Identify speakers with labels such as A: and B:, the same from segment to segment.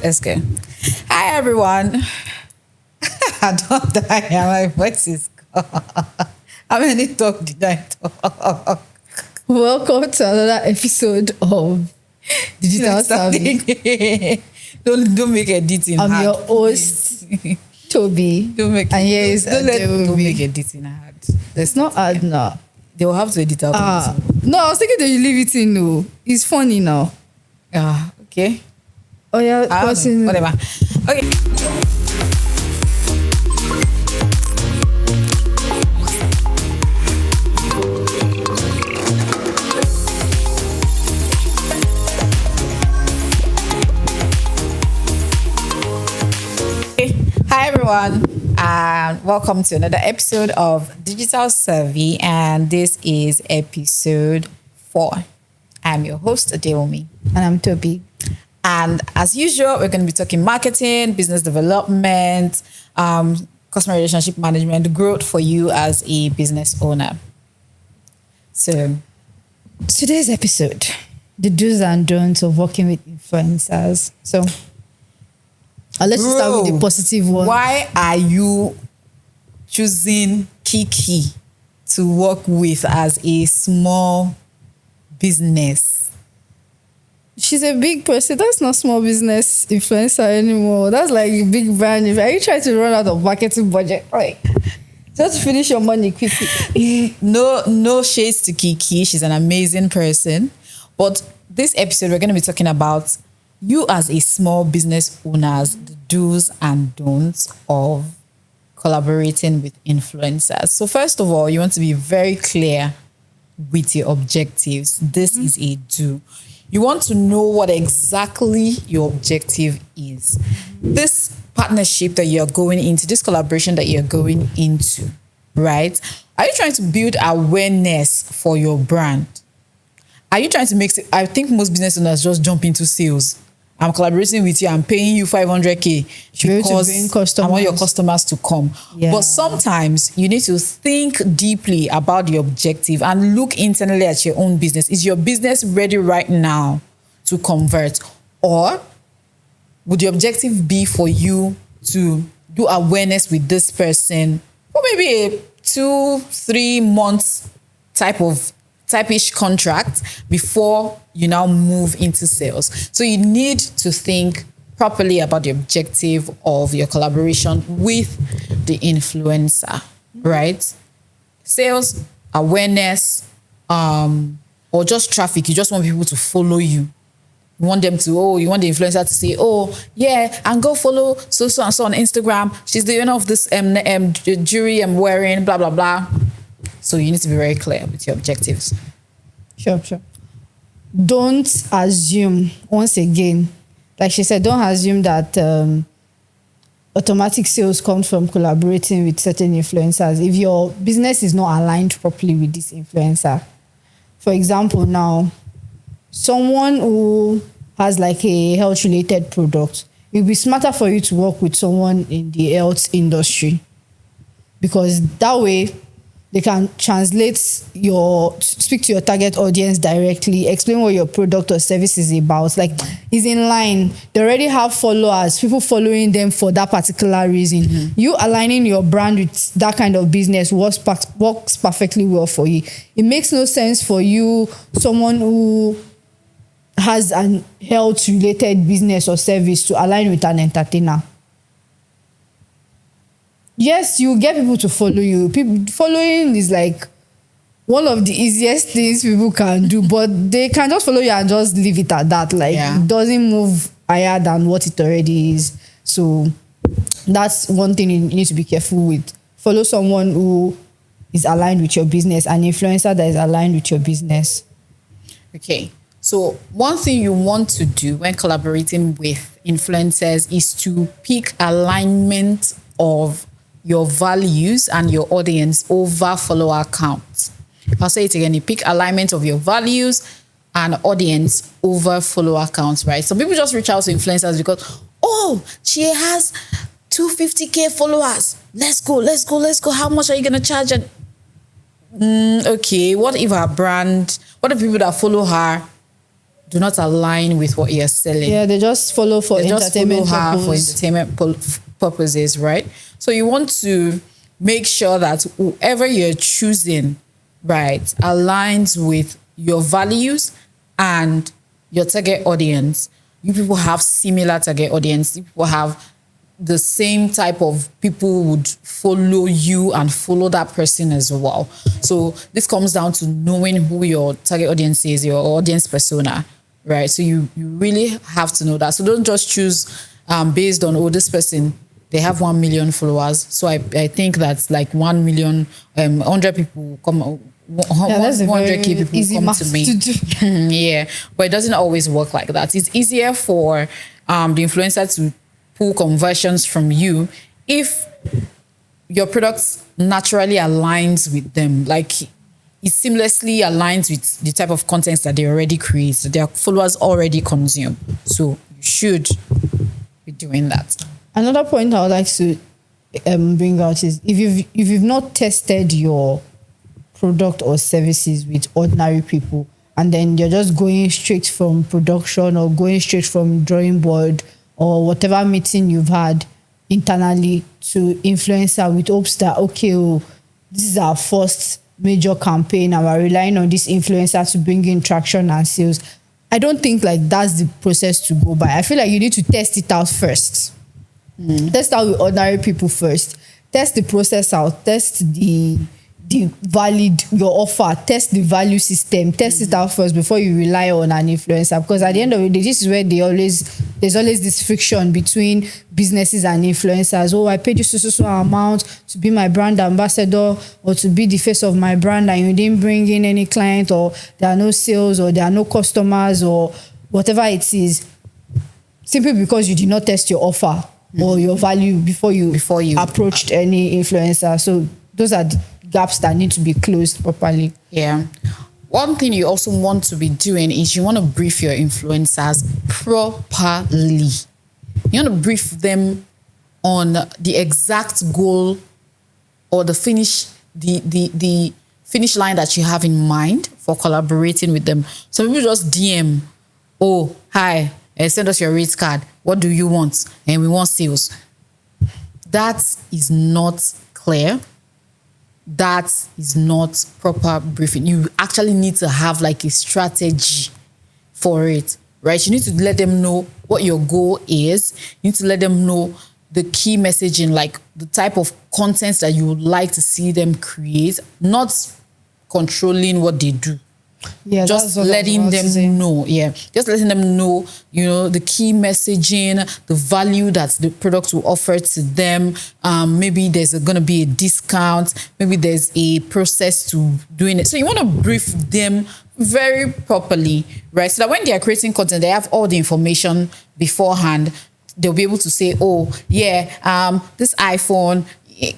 A: Let's go. Hi, everyone. I don't die. My voice is gone. How many talk did I talk?
B: Welcome to another episode of Digital Savvy.
A: Don't make editing hard.
B: I'm your host, Toby.
A: Don't make
B: and here is
A: don't make
B: Adeomi.
A: editing hard.
B: It's not hard now.
A: They will have to edit out.
B: No, I was thinking that you leave it in. No, it's funny now.
A: Okay.
B: Oh yeah,
A: I don't know. Whatever. Okay. Hi everyone, and welcome to another episode of Digital Savvy, and this is episode 4. I'm your host Adeomi,
B: And I'm Toby.
A: and as usual, we're going to be talking marketing, business development, customer relationship management, growth for you as a business owner. So,
B: Today's episode, the do's and don'ts of working with influencers. So I'll let you start with the positive one.
A: why are you choosing Kiki to work with as a small business?
B: She's a big person. That's not small business influencer anymore. That's like a big brand. Are you trying to run out of marketing budget? Like, just finish your money quickly.
A: No shades to Kiki. She's an amazing person. But this episode, we're going to be talking about you as a small business owners, the do's and don'ts of collaborating with influencers. So first of all, you want to be very clear with your objectives. This is a do. You want to know what exactly your objective is. This partnership that you're going into, this collaboration that you're going into, right? Are you trying to build awareness for your brand? Are you trying to make, I think most business owners just jump into sales. I'm collaborating with you, I'm paying you 500K because I want your customers to come.
B: Yeah.
A: But sometimes you need to think deeply about the objective and look internally at your own business. Is your business ready right now to convert? Or would the objective be for you to do awareness with this person for maybe a 2-3 months type-ish contract before you now move into sales? So you need to think properly about the objective of your collaboration with the influencer, right? Sales, awareness, or just traffic. You just want people to follow you. You want them to, you want the influencer to say, yeah, and go follow so and so on Instagram. She's the owner of this jewelry I'm wearing, blah, blah, blah. So you need to be very clear with your objectives.
B: Sure. Don't assume, once again, like she said, don't assume that automatic sales comes from collaborating with certain influencers. If your business is not aligned properly with this influencer, for example, now, someone who has like a health-related product, it would be smarter for you to work with someone in the health industry, because that way they can speak to your target audience directly, explain what your product or service is about. Like, is in line. They already have followers, people following them for that particular reason. Mm-hmm. You aligning your brand with that kind of business works perfectly well for you. It makes no sense for you, someone who has an health-related business or service, to align with an entertainer. Yes, you get people to follow you. Following is like one of the easiest things people can do, but they can just follow you and just leave it at that. Like, It doesn't move higher than what it already is. So that's one thing you need to be careful with. Follow someone who is aligned with your business, an influencer that is aligned with your business.
A: Okay. So one thing you want to do when collaborating with influencers is to pick alignment of your values and your audience over follower count. I'll say it again. You pick alignment of your values and audience over follower counts, right? Some people just reach out to influencers because, she has 250K followers. Let's go. How much are you going to charge? Okay, what if her brand, what if people that follow her do not align with what you're selling.
B: Yeah, they just follow for
A: They just
B: entertainment
A: follow her for
B: purpose.
A: entertainment purposes, right? So you want to make sure that whoever you're choosing, right, aligns with your values and your target audience. You people have similar target audience. You people have the same type of people would follow you and follow that person as well. So this comes down to knowing who your target audience is, your audience persona, right? So you really have to know that. So don't just choose based on, oh, this person, they have 1 million followers. So I think that's like 1 million, 100 people come,
B: That's a
A: 100K
B: very
A: people
B: easy
A: come
B: math
A: to me.
B: to do.
A: Yeah, but it doesn't always work like that. It's easier for the influencer to pull conversions from you if your product naturally aligns with them, like it seamlessly aligns with the type of content that they already create, that their followers already consume. So you should be doing that.
B: Another point I would like to bring out is if you've not tested your product or services with ordinary people, and then you're just going straight from production or going straight from drawing board or whatever meeting you've had internally to influencer with hopes that, okay, oh, this is our first major campaign and we're relying on this influencer to bring in traction and sales. I don't think like that's the process to go by. I feel like you need to test it out first. Test out with ordinary people first. Test the process out. Test the valid your offer. Test the value system. Test it out first before you rely on an influencer. Because at the end of the day, this is where there's always this friction between businesses and influencers. Oh, I paid you so amount to be my brand ambassador or to be the face of my brand, and you didn't bring in any client, or there are no sales, or there are no customers, or whatever it is, simply because you did not test your offer or your value before you approached any influencer. So those are the gaps that need to be closed properly.
A: Yeah. One thing you also want to be doing is you want to brief your influencers properly. You want to brief them on the exact goal or the finish line that you have in mind for collaborating with them. Some people just DM, oh, hi, send us your rate card. What do you want? And we want sales. That is not clear. That is not proper briefing. You actually need to have like a strategy for it, right? You need to let them know what your goal is. You need to let them know the key messaging, like the type of content that you would like to see them create, not controlling what they do.
B: Yeah,
A: just letting them know. Yeah, just letting them know, you know, the key messaging, the value that the product will offer to them. Maybe there's going to be a discount. Maybe there's a process to doing it. So you want to brief them very properly, right? So that when they are creating content, they have all the information beforehand. They'll be able to say, oh, yeah, this iPhone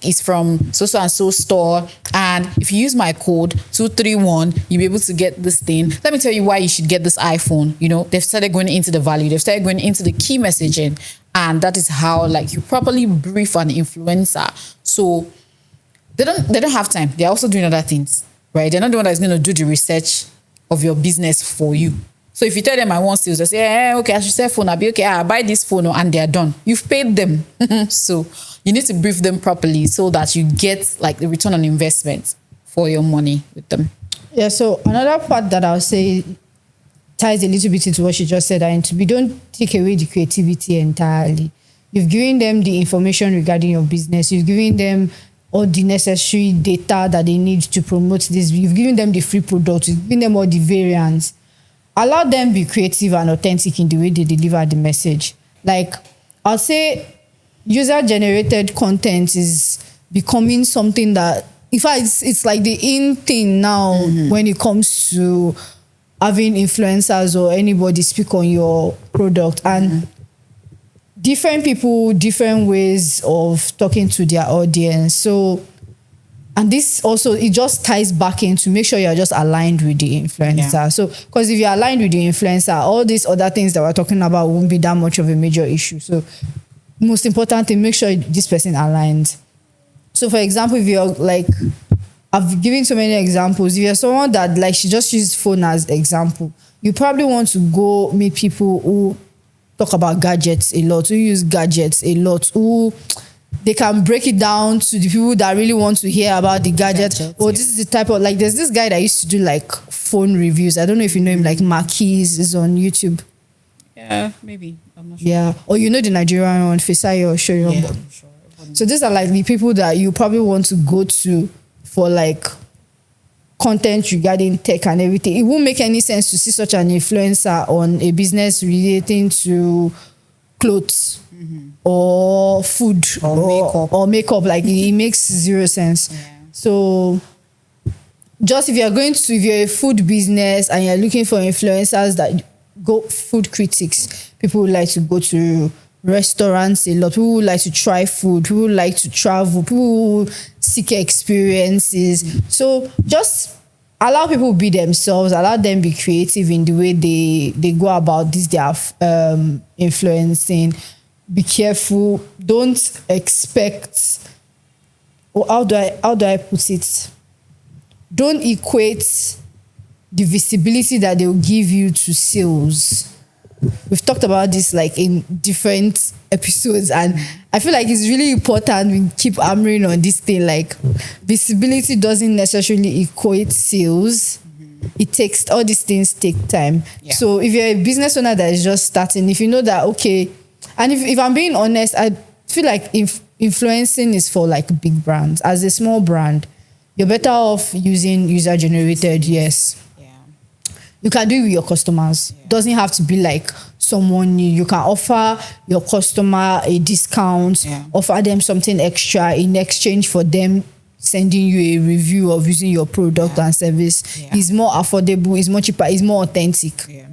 A: is from so and so store, and if you use my code 231, you'll be able to get this thing. Let me tell you why you should get this iPhone. You know, they've started going into the value, they've started going into the key messaging, and that is how like you properly brief an influencer. So they don't have time. They're also doing other things, right? They're not the one that's going to do the research of your business for you. So if you tell them I want sales, they say, okay, I should sell phone. I'll be okay. I'll buy this phone, and they're done. You've paid them. So you need to brief them properly so that you get like the return on investment for your money with them.
B: Yeah. So another part that I'll say ties a little bit into what she just said, and we don't take away the creativity entirely. You've given them the information regarding your business. You've given them all the necessary data that they need to promote this. You've given them the free products. You've given them all the variants. Allow them be creative and authentic in the way they deliver the message. Like, I'll say user-generated content is becoming something that, in fact, it's like the in thing now when it comes to having influencers or anybody speak on your product. And different people, different ways of talking to their audience. So, and this also, it just ties back into make sure you're just aligned with the influencer. Yeah. So, because if you're aligned with the influencer, all these other things that we're talking about won't be that much of a major issue. So, most important thing, make sure this person aligns. So, for example, if you're like, I've given so many examples. If you're someone that like, she just used phone as example. you probably want to go meet people who talk about gadgets a lot, who use gadgets a lot, who they can break it down to the people that really want to hear about the gadget. Or this is the type of, like, there's this guy that used to do like phone reviews. I don't know if you know him, like Marquis is on YouTube.
A: Yeah, maybe. I'm not sure.
B: Yeah. Or you know the Nigerian one, Fisayo or Shoyombo.
A: Yeah, I'm sure.
B: So these are like the people that you probably want to go to for like content regarding tech and everything. It won't make any sense to see such an influencer on a business relating to clothes or food or makeup. Like it makes zero sense.
A: Yeah.
B: So just if you're a food business and you're looking for influencers that go food critics, people would like to go to restaurants a lot, people would like to try food, people would like to travel, people who seek experiences. So just allow people be themselves, allow them be creative in the way they go about this, they are influencing. Be careful, don't expect, or how do I put it? Don't equate the visibility that they'll give you to sales. We've talked about this like in different episodes, and I feel like it's really important we keep hammering on this thing. Like, visibility doesn't necessarily equate sales. It takes, all these things take time.
A: Yeah.
B: So if you're a business owner that is just starting, if you know that, okay, and if I'm being honest, I feel like influencing is for like big brands. As a small brand, you're better off using user generated. Yes. You can do it with your customers. Yeah. Doesn't have to be like someone new. You can offer your customer a discount, offer them something extra in exchange for them sending you a review of using your product and service. Yeah. It's more affordable, it's more cheaper, it's more authentic.
A: Yeah.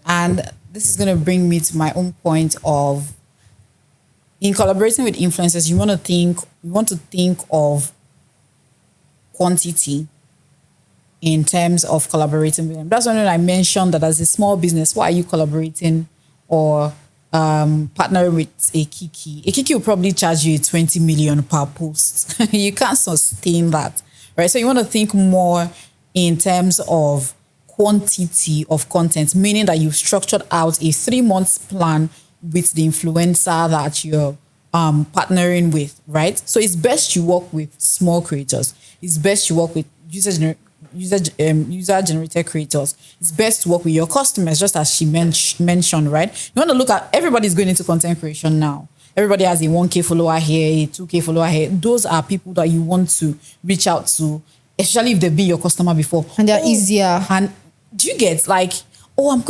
A: And this is going to bring me to my own point of, in collaborating with influencers, you want to think of quantity in terms of collaborating with them. That's when I mentioned that as a small business, why are you collaborating or partnering with a Kiki? A Kiki will probably charge you 20 million per post. You can't sustain that, right? So you want to think more in terms of quantity of content, meaning that you've structured out a 3-month plan with the influencer that you're partnering with, right? So it's best you work with small creators. It's best you work with user-generated creators. It's best to work with your customers, just as she mentioned, right? You want to look at, everybody's going into content creation now. Everybody has a 1K follower here, a 2K follower here. Those are people that you want to reach out to, especially if they've been your customer before.
B: And they're easier.
A: And do you get like, oh,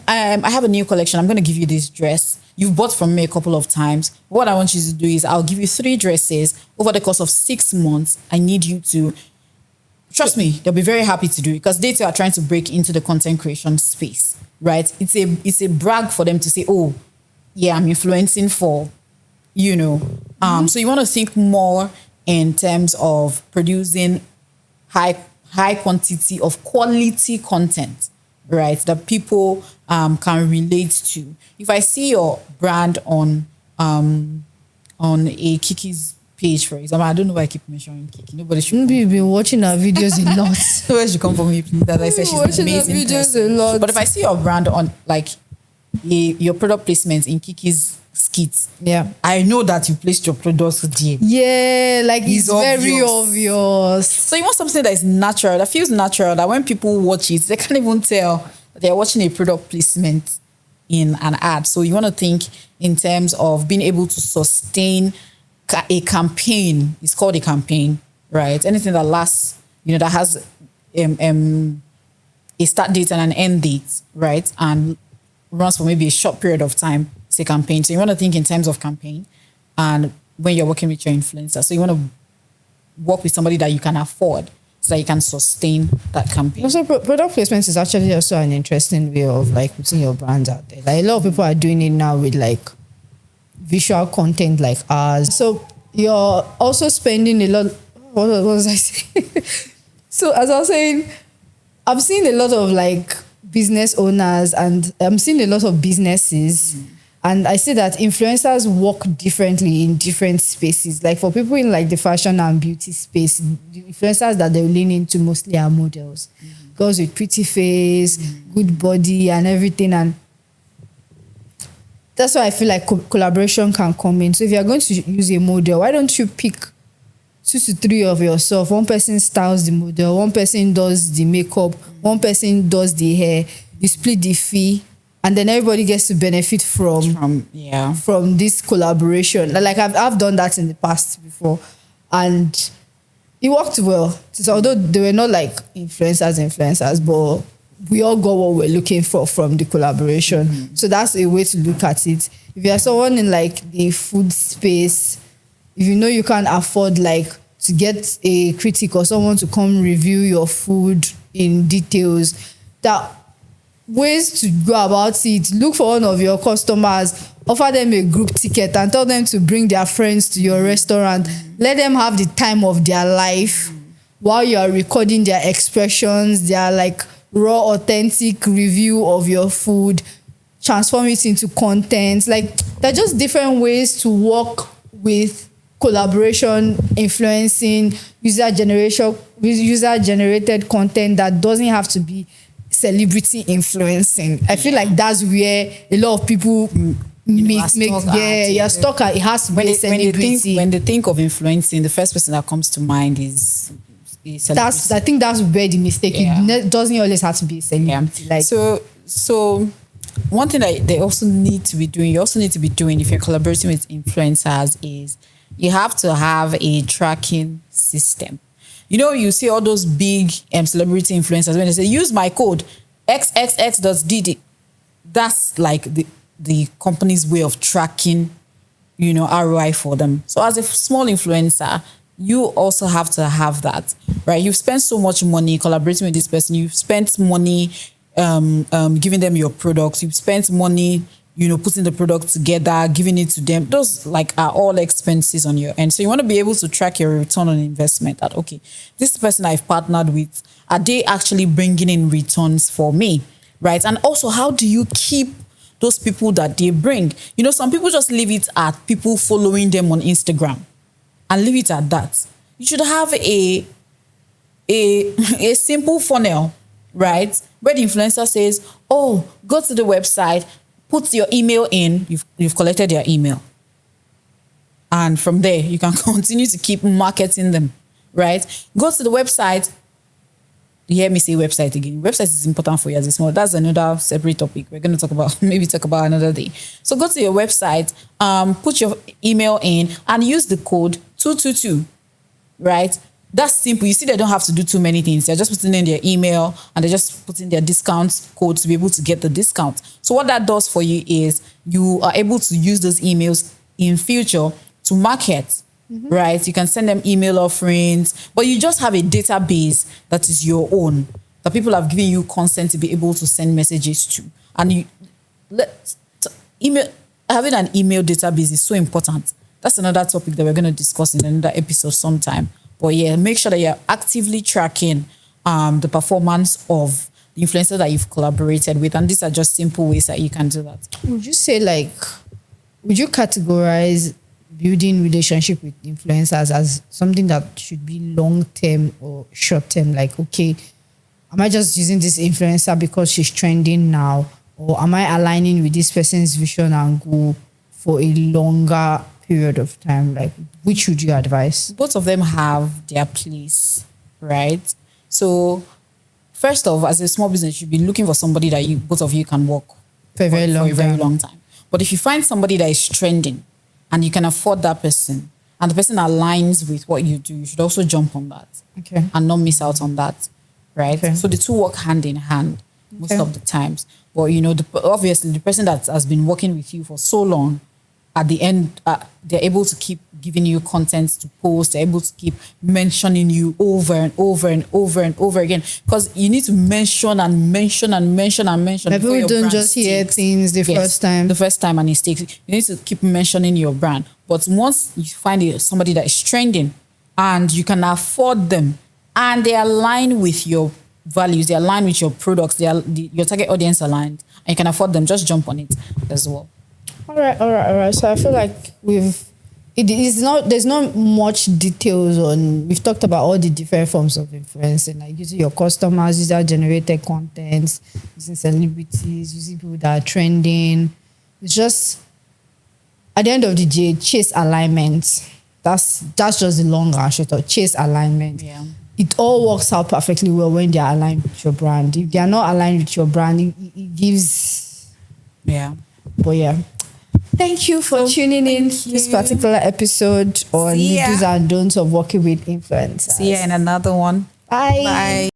A: I have a new collection. I'm going to give you this dress. You've bought from me a couple of times. What I want you to do is I'll give you 3 dresses over the course of 6 months. I need you to, trust me, they'll be very happy to do it because they too are trying to break into the content creation space, right? It's a brag for them to say, oh, yeah, I'm influencing for, you know. So you want to think more in terms of producing high quantity of quality content, right? That people can relate to. If I see your brand on a Kiki's page, for example, I don't know why I keep mentioning Kiki. Nobody should.
B: Maybe you've been watching our videos a lot.
A: Nobody should come for me, please. As I said, she's
B: watching
A: amazing.
B: Our videos a lot.
A: But if I see your brand on like your product placements in Kiki's skits, I know that you placed your products there.
B: Yeah, like it's very obvious.
A: So you want something that is natural, that feels natural, that when people watch it, they can't even tell that they're watching a product placement in an ad. So you want to think in terms of being able to sustain a campaign. It's called a campaign, right? Anything that lasts, that has a start date and an end date, right? And runs for maybe a short period of time. It's a campaign. So you want to think in terms of campaign, and when you're working with your influencer, so you want to work with somebody that you can afford, so that you can sustain that campaign.
B: Also, product placement is actually also an interesting way of like putting your brand out there. Like a lot of people are doing it now with like visual content like ours. So you're also spending a lot. What was I saying? So as I was saying, I've seen a lot of like business owners and I'm seeing a lot of businesses. And I see that influencers work differently in different spaces. Like for people in like the fashion and beauty space, the influencers that they lean into mostly are models. girls with pretty face, good body, and everything. And that's why I feel like collaboration can come in. So if you're going to use a model, why don't you pick 2 to 3 of yourself? One person styles the model, one person does the makeup, one person does the hair. You split the fee, and then everybody gets to benefit from this collaboration. Like I've done that in the past before, and it worked well. So although they were not like influencers, but we all got what we're looking for from the collaboration. So that's a way to look at it. If you're someone in like the food space, if you know you can't afford like to get a critic or someone to come review your food in details, that ways to go about it, look for one of your customers, offer them a group ticket and tell them to bring their friends to your restaurant. Let them have the time of their life while you are recording their expressions, their like raw, authentic review of your food, transform it into content. Like, there are just different ways to work with collaboration, influencing, user-generated content that doesn't have to be celebrity influencing. I feel like that's where a lot of people you're stuck at. It has to be a celebrity.
A: When they think of influencing, the first person that comes to mind is a celebrity.
B: I think that's where the mistake is. It doesn't always have to be a celebrity. Like,
A: so one thing that they also need to be doing, you also need to be doing if you're collaborating with influencers, is you have to have a tracking system. You know, you see all those big celebrity influencers when they say, use my code XXX.DD. That's like the company's way of tracking, ROI for them. So as a small influencer, you also have to have that, right? You've spent so much money collaborating with this person. You've spent money giving them your products. You've spent money, putting the product together, giving it to them. Those are all expenses on your end. So you want to be able to track your return on investment. That, okay, this person I've partnered with, are they actually bringing in returns for me, right? And also, how do you keep those people that they bring? Some people just leave it at people following them on Instagram and leave it at that. You should have a simple funnel, right? Where the influencer says, oh, go to the website, put your email in, you've collected their email. And from there, you can continue to keep marketing them, right? Go to the website. You hear me say website again. Website is important for you as a small. That's another separate topic. We're going to talk about another day. So go to your website, put your email in and use the code 222, right? That's simple. You see, they don't have to do too many things. They're just putting in their email and they're just putting their discount code to be able to get the discount. So what that does for you is you are able to use those emails in future to market, right? You can send them email offerings, but you just have a database that is your own, that people have given you consent to be able to send messages to. And having an email database is so important. That's another topic that we're going to discuss in another episode sometime. But yeah, make sure that you're actively tracking the performance of the influencer that you've collaborated with. And these are just simple ways that you can do that.
B: Would you categorize building relationship with influencers as something that should be long-term or short-term? Like, okay, am I just using this influencer because she's trending now? Or am I aligning with this person's vision and goal for a longer period of time? Like, which would you advise?
A: Both of them have their place, right? So first off, as a small business, you'd be looking for somebody that both of you can work
B: for a very long time.
A: But if you find somebody that is trending and you can afford that person and the person aligns with what you do, you should also jump on that.
B: Okay.
A: And not miss out on that, right?
B: Okay.
A: So the two work hand in hand most of the times. But obviously the person that has been working with you for so long, at the end, they're able to keep giving you content to post. They're able to keep mentioning you over and over and over and over again. Because you need to mention and mention and mention and mention.
B: People don't just hear things the first time.
A: The first time and it sticks. You need to keep mentioning your brand. But once you find somebody that is trending and you can afford them and they align with your values, they align with your products, your target audience aligned, and you can afford them, just jump on it as well.
B: All right. So I feel like we've it is not, there's not much details on, we've talked about all the different forms of influencing, like using your customers, user generated content, using celebrities, using people that are trending. It's just, at the end of the day, chase alignment. That's just the long and short of chase alignment.
A: Yeah.
B: It all works out perfectly well when they are aligned with your brand. If they are not aligned with your brand, it gives.
A: Yeah.
B: But yeah. Thank you for tuning in this particular episode on the do's and don'ts of working with influencers.
A: See you in another one.
B: Bye.
A: Bye.